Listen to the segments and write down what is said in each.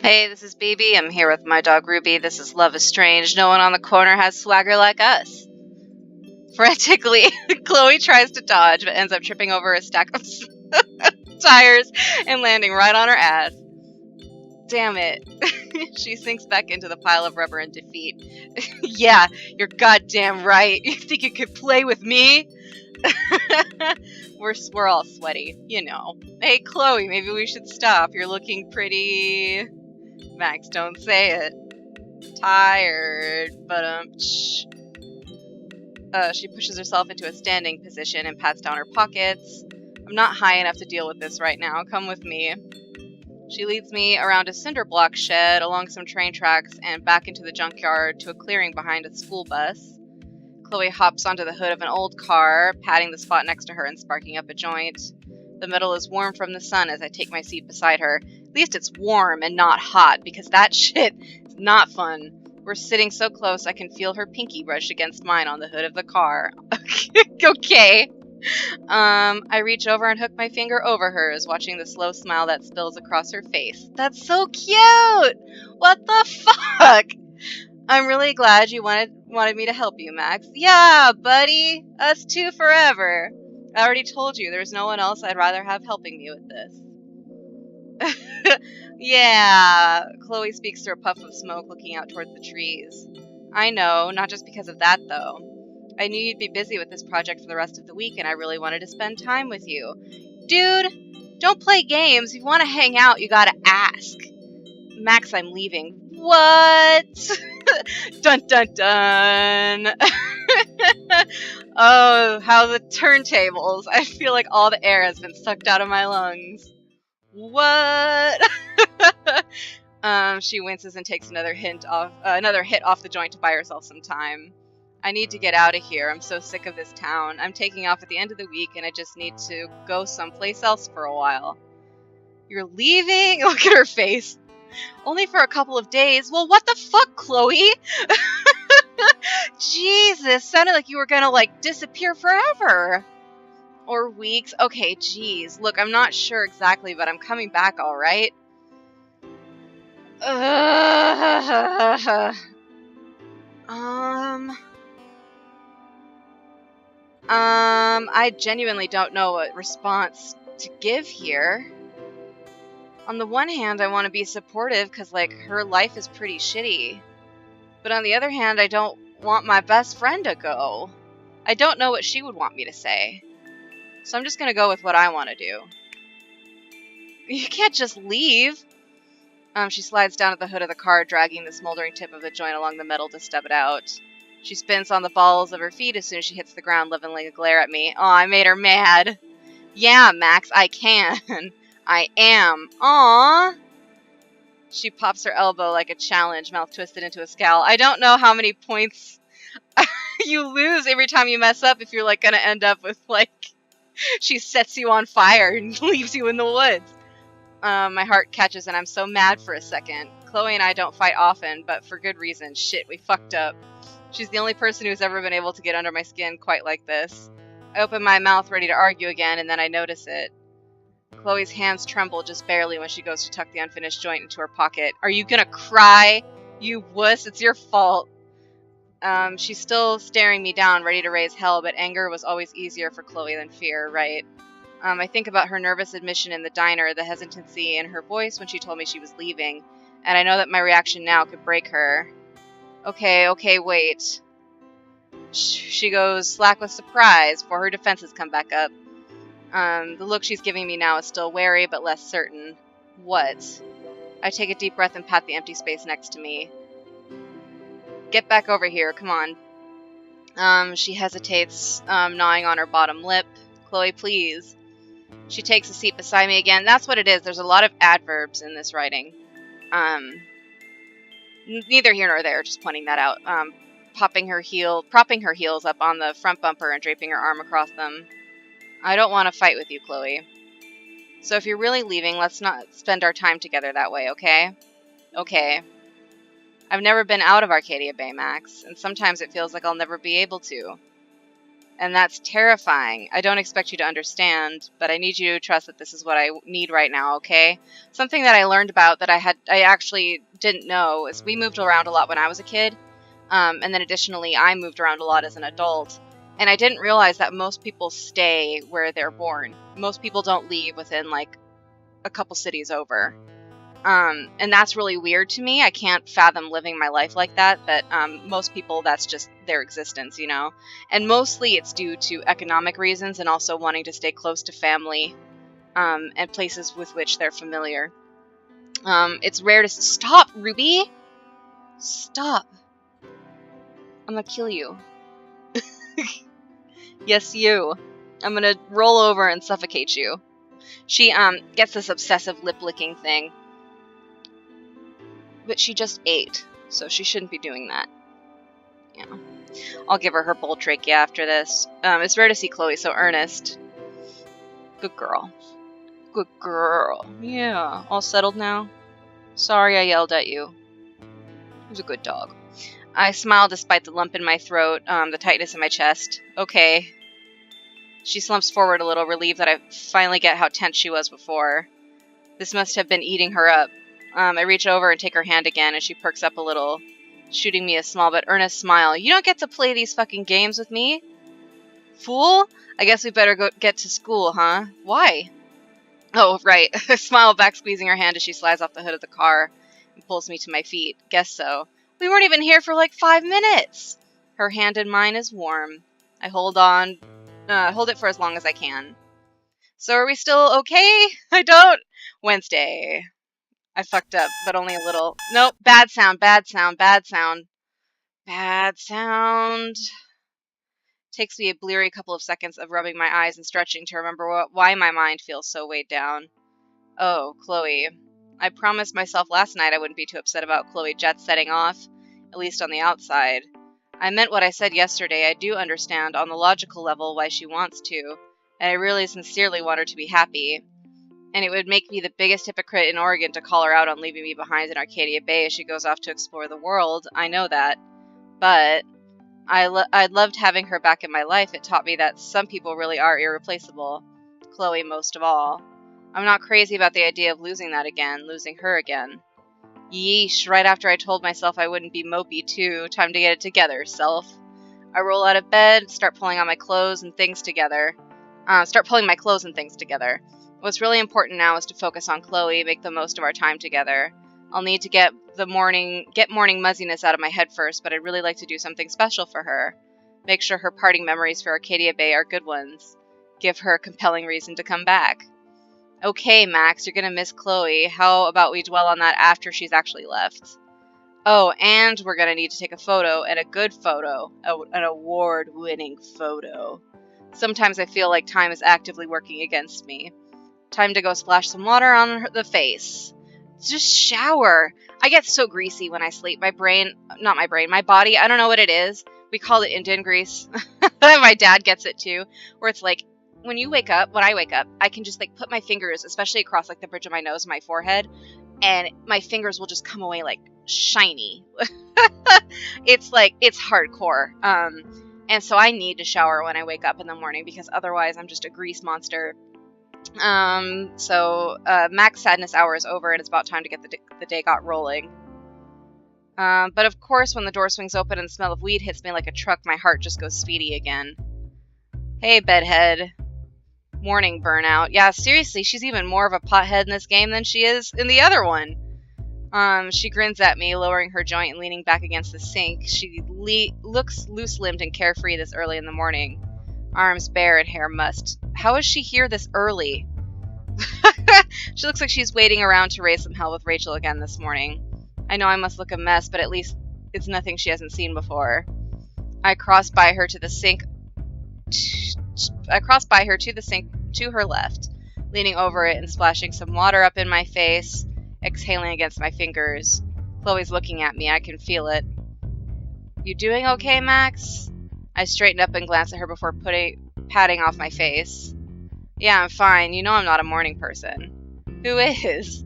Hey, this is Beebee. I'm here with my dog Ruby. This is Love is Strange. No one on the corner has swagger like us. Frantically, Chloe tries to dodge, but ends up tripping over a stack of tires and landing right on her ass. Damn it. She sinks back into the pile of rubber in defeat. Yeah, you're goddamn right. You think you could play with me? We're all sweaty, you know. Hey, Chloe, maybe we should stop. You're looking pretty... Max, don't say it. Tired, but she pushes herself into a standing position and pats down her pockets. I'm not high enough to deal with this right now. Come with me. She leads me around a cinder block shed, along some train tracks, and back into the junkyard to a clearing behind a school bus. Chloe hops onto the hood of an old car, patting the spot next to her and sparking up a joint. The metal is warm from the sun as I take my seat beside her. At least it's warm and not hot, because that shit is not fun. We're sitting so close I can feel her pinky brushed against mine on the hood of the car. Okay. I reach over and hook my finger over hers, watching the slow smile that spills across her face. That's so cute! What the fuck? I'm really glad you wanted me to help you, Max. Yeah, buddy! Us two forever! I already told you there's no one else I'd rather have helping me with this. Yeah, Chloe speaks through a puff of smoke looking out towards the trees. I know, not just because of that, though. I knew you'd be busy with this project for the rest of the week, and I really wanted to spend time with you. Dude, don't play games. If you want to hang out, you gotta ask. Max, I'm leaving. What? Dun dun dun. Oh, how the turntables. I feel like all the air has been sucked out of my lungs. What? She winces and takes another hit off the joint to buy herself some time. I need to get out of here. I'm so sick of this town. I'm taking off at the end of the week, and I just need to go someplace else for a while. You're leaving? Look at her face. Only for a couple of days. Well, what the fuck, Chloe? Jesus, sounded like you were gonna, disappear forever. Or weeks. Okay, geez. Look, I'm not sure exactly, but I'm coming back, alright? I genuinely don't know what response to give here. On the one hand, I want to be supportive because, her life is pretty shitty. But on the other hand, I don't want my best friend to go. I don't know what she would want me to say. So I'm just gonna go with what I want to do. You can't just leave. She slides down at the hood of the car, dragging the smoldering tip of the joint along the metal to stub it out. She spins on the balls of her feet as soon as she hits the ground, leveling a glare at me. Aw, I made her mad. Yeah, Max, I can. I am. Aww. She pops her elbow like a challenge, mouth twisted into a scowl. I don't know how many points you lose every time you mess up if you're, gonna end up with, she sets you on fire and leaves you in the woods. My heart catches and I'm so mad for a second. Chloe and I don't fight often, but for good reason. Shit, we fucked up. She's the only person who's ever been able to get under my skin quite like this. I open my mouth ready to argue again, and then I notice it. Chloe's hands tremble just barely when she goes to tuck the unfinished joint into her pocket. Are you gonna cry? You wuss, it's your fault. She's still staring me down, ready to raise hell, but anger was always easier for Chloe than fear, right? I think about her nervous admission in the diner, the hesitancy in her voice when she told me she was leaving, and I know that my reaction now could break her. Okay, wait. She goes slack with surprise before her defenses come back up. The look she's giving me now is still wary, but less certain. What? I take a deep breath and pat the empty space next to me. Get back over here, come on. She hesitates, gnawing on her bottom lip. Chloe, please. She takes a seat beside me again. That's what it is. There's a lot of adverbs in this writing. Neither here nor there, just pointing that out. Propping her heels up on the front bumper and draping her arm across them. I don't want to fight with you, Chloe. So if you're really leaving, let's not spend our time together that way, okay? Okay. I've never been out of Arcadia Bay, Max, and sometimes it feels like I'll never be able to. And that's terrifying. I don't expect you to understand, but I need you to trust that this is what I need right now, okay? Something that I learned about that I actually didn't know is we moved around a lot when I was a kid. And then additionally, I moved around a lot as an adult. And I didn't realize that most people stay where they're born. Most people don't leave within, like, a couple cities over. And that's really weird to me. I can't fathom living my life like that, but most people, that's just their existence, you know? And mostly it's due to economic reasons and also wanting to stay close to family and places with which they're familiar. It's rare to... Stop, Ruby! Stop. I'm gonna kill you. Yes, you. I'm gonna roll over and suffocate you. She gets this obsessive lip-licking thing. But she just ate, so she shouldn't be doing that. Yeah. I'll give her bowl trachea after this. It's rare to see Chloe so earnest. Good girl. Good girl. Yeah. All settled now? Sorry I yelled at you. He was a good dog. I smile despite the lump in my throat, the tightness in my chest. Okay. She slumps forward a little, relieved that I finally get how tense she was before. This must have been eating her up. I reach over and take her hand again, and she perks up a little, shooting me a small but earnest smile. You don't get to play these fucking games with me? Fool? I guess we better go get to school, huh? Why? Oh, right. I smile back, squeezing her hand as she slides off the hood of the car and pulls me to my feet. Guess so. We weren't even here for like 5 minutes! Her hand in mine is warm. I hold it for as long as I can. So are we still okay? I don't... Wednesday. I fucked up, but only a little. Nope, bad sound, bad sound, bad sound. Bad sound. Takes me a bleary couple of seconds of rubbing my eyes and stretching to remember why my mind feels so weighed down. Oh, Chloe. I promised myself last night I wouldn't be too upset about Chloe jet setting off, at least on the outside. I meant what I said yesterday. I do understand on the logical level why she wants to, and I really sincerely want her to be happy. And it would make me the biggest hypocrite in Oregon to call her out on leaving me behind in Arcadia Bay as she goes off to explore the world. I know that. But I loved having her back in my life. It taught me that some people really are irreplaceable. Chloe most of all. I'm not crazy about the idea of losing her again. Yeesh, right after I told myself I wouldn't be mopey too. Time to get it together, self. I roll out of bed, start pulling my clothes and things together. What's really important now is to focus on Chloe, make the most of our time together. I'll need to get morning muzziness out of my head first, but I'd really like to do something special for her. Make sure her parting memories for Arcadia Bay are good ones. Give her a compelling reason to come back. Okay, Max, you're gonna miss Chloe. How about we dwell on that after she's actually left? Oh, and we're gonna need to take a photo, and a good photo. An award-winning photo. Sometimes I feel like time is actively working against me. Time to go splash some water on the face. Just shower. I get so greasy when I sleep. My body, I don't know what it is. We call it Indian grease. My dad gets it too. Where it's like, when I wake up, I can just like put my fingers, especially across like the bridge of my nose and my forehead, and my fingers will just come away like shiny. It's hardcore. And so I need to shower when I wake up in the morning because otherwise I'm just a grease monster. Max sadness hour is over and it's about time to get the day got rolling. But of course, when the door swings open and the smell of weed hits me like a truck, my heart just goes speedy again. Hey, bedhead. Morning, burnout. Yeah, seriously, she's even more of a pothead in this game than she is in the other one. She grins at me, lowering her joint and leaning back against the sink. She looks loose-limbed and carefree this early in the morning. Arms bare and hair mussed. How is she here this early? She looks like she's waiting around to raise some hell with Rachel again this morning. I know I must look a mess, but at least it's nothing she hasn't seen before. I cross by her to the sink to her left, leaning over it and splashing some water up in my face, exhaling against my fingers. Chloe's looking at me. I can feel it. You doing okay, Max? I straighten up and glance at her before patting off my face. Yeah, I'm fine. You know I'm not a morning person. Who is?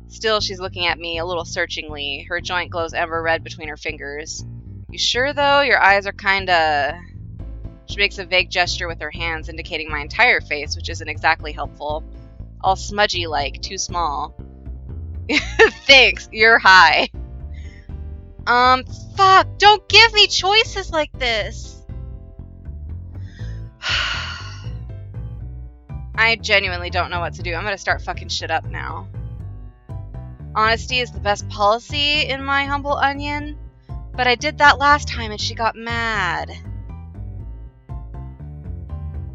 Still, she's looking at me a little searchingly. Her joint glows ever red between her fingers. You sure, though? Your eyes are kinda... She makes a vague gesture with her hands, indicating my entire face, which isn't exactly helpful. All smudgy-like, too small. Thanks, you're high. Fuck, don't give me choices like this. I genuinely don't know what to do. I'm gonna start fucking shit up now. Honesty is the best policy, in my humble onion. But I did that last time and she got mad.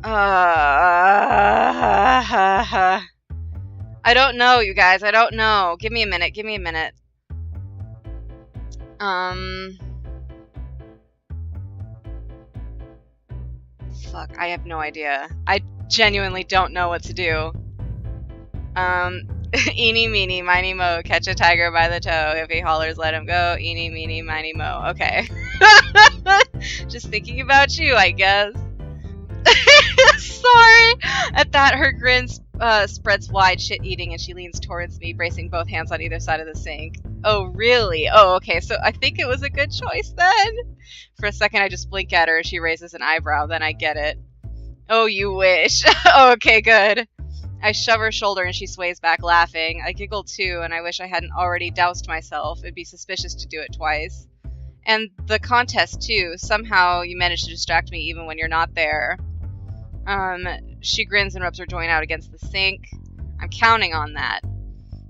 I don't know, you guys. I don't know. Give me a minute. Give me a minute. Fuck, I have no idea. I genuinely don't know what to do. Eeny, meeny, miny, mo, catch a tiger by the toe. If he hollers, let him go. Eeny, meeny, miny, mo. Okay. Just thinking about you, I guess. Sorry. At that, her grin spreads wide, shit-eating, and she leans towards me, bracing both hands on either side of the sink. Oh, really? Oh, okay, so I think it was a good choice, then? For a second, I just blink at her as she raises an eyebrow, then I get it. Oh, you wish. Okay, good. I shove her shoulder and she sways back, laughing. I giggle too, and I wish I hadn't already doused myself. It'd be suspicious to do it twice. And the contest, too. Somehow you manage to distract me even when you're not there. She grins and rubs her joint out against the sink. I'm counting on that.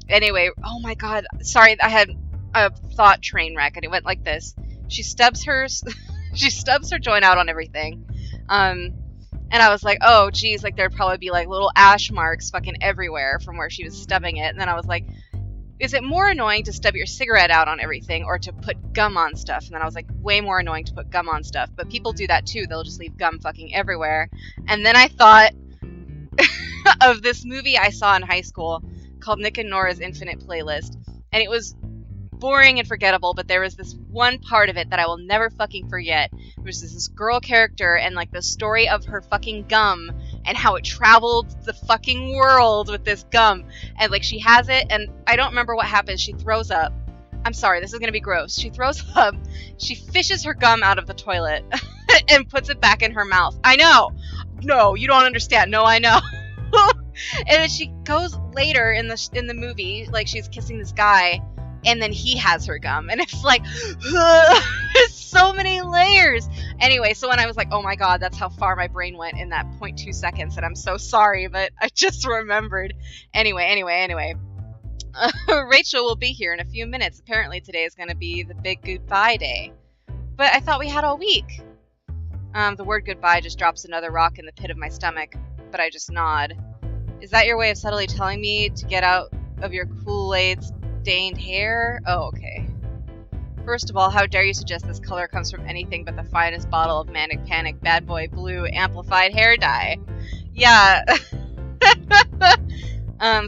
Anyway, oh my god. Sorry, I had a thought train wreck, and it went like this. She stubs her joint out on everything. And I was like, oh, geez, like, there'd probably be, like, little ash marks fucking everywhere from where she was stubbing it. And then I was like, is it more annoying to stub your cigarette out on everything or to put gum on stuff? And then I was like, way more annoying to put gum on stuff. But people do that, too. They'll just leave gum fucking everywhere. And then I thought of this movie I saw in high school called Nick and Nora's Infinite Playlist. And it was boring and forgettable, but there was this one part of it that I will never fucking forget. There was this girl character and like the story of her fucking gum and how it traveled the fucking world with this gum. And like she has it and I don't remember what happens. She throws up. I'm sorry, this is gonna be gross. She throws up, she fishes her gum out of the toilet and puts it back in her mouth. I know! No, you don't understand. No, I know. And then she goes later in the movie, like she's kissing this guy, and then he has her gum, and it's like, there's so many layers. Anyway, so when I was like, oh my god, that's how far my brain went in that 0.2 seconds, and I'm so sorry, but I just remembered. Anyway. Rachel will be here in a few minutes. Apparently today is going to be the big goodbye day. But I thought we had all week. The word goodbye just drops another rock in the pit of my stomach, but I just nod. Is that your way of subtly telling me to get out of your Kool-Aid stained hair? Oh, okay. First of all, how dare you suggest this color comes from anything but the finest bottle of Manic Panic Bad Boy Blue amplified hair dye? Yeah.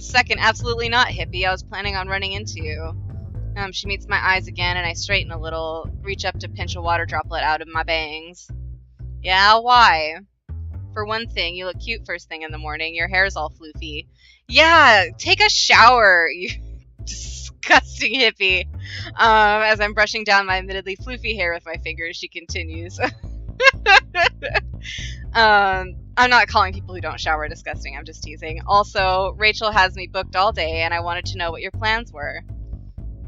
Second, absolutely not, hippie. I was planning on running into you. She meets my eyes again, and I straighten a little, reach up to pinch a water droplet out of my bangs. Yeah, why? For one thing, you look cute first thing in the morning. Your hair's all floofy. Yeah, take a shower, you disgusting hippie. As I'm brushing down my admittedly floofy hair with my fingers, she continues. I'm not calling people who don't shower disgusting. I'm just teasing. Also, Rachel has me booked all day, and I wanted to know what your plans were.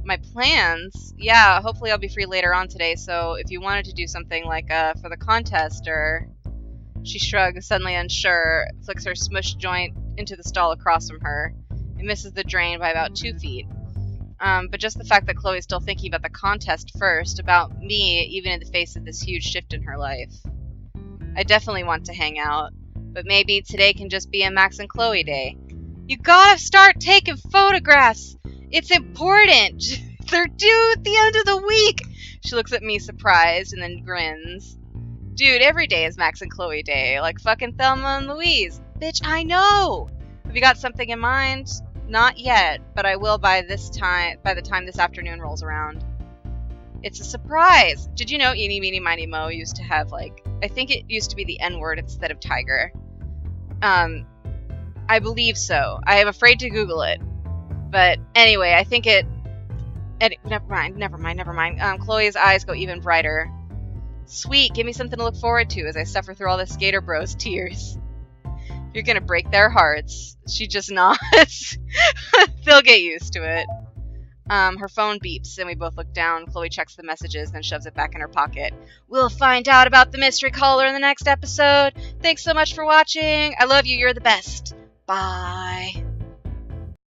My plans? Yeah, hopefully I'll be free later on today, so if you wanted to do something like for the contest, or... She shrugs, suddenly unsure, flicks her smushed joint into the stall across from her. It misses the drain by about 2 feet. But just the fact that Chloe's still thinking about the contest first, about me, even in the face of this huge shift in her life. I definitely want to hang out, but maybe today can just be a Max and Chloe day. You gotta start taking photographs! It's important! They're due at the end of the week! She looks at me surprised and then grins. Dude, every day is Max and Chloe day, like fucking Thelma and Louise. Bitch, I know! Have you got something in mind? Not yet, but I will by the time this afternoon rolls around. It's a surprise! Did you know Eeny, Meeny, Miny, Mo used to have, like, I think it used to be the N-word instead of tiger. I believe so. I am afraid to Google it. But anyway, I think it... Never mind. Chloe's eyes go even brighter. Sweet, give me something to look forward to as I suffer through all the skater bros' tears. You're gonna break their hearts. She just nods. They'll get used to it. Her phone beeps, and we both look down. Chloe checks the messages, then shoves it back in her pocket. We'll find out about the mystery caller in the next episode. Thanks so much for watching. I love you. You're the best. Bye.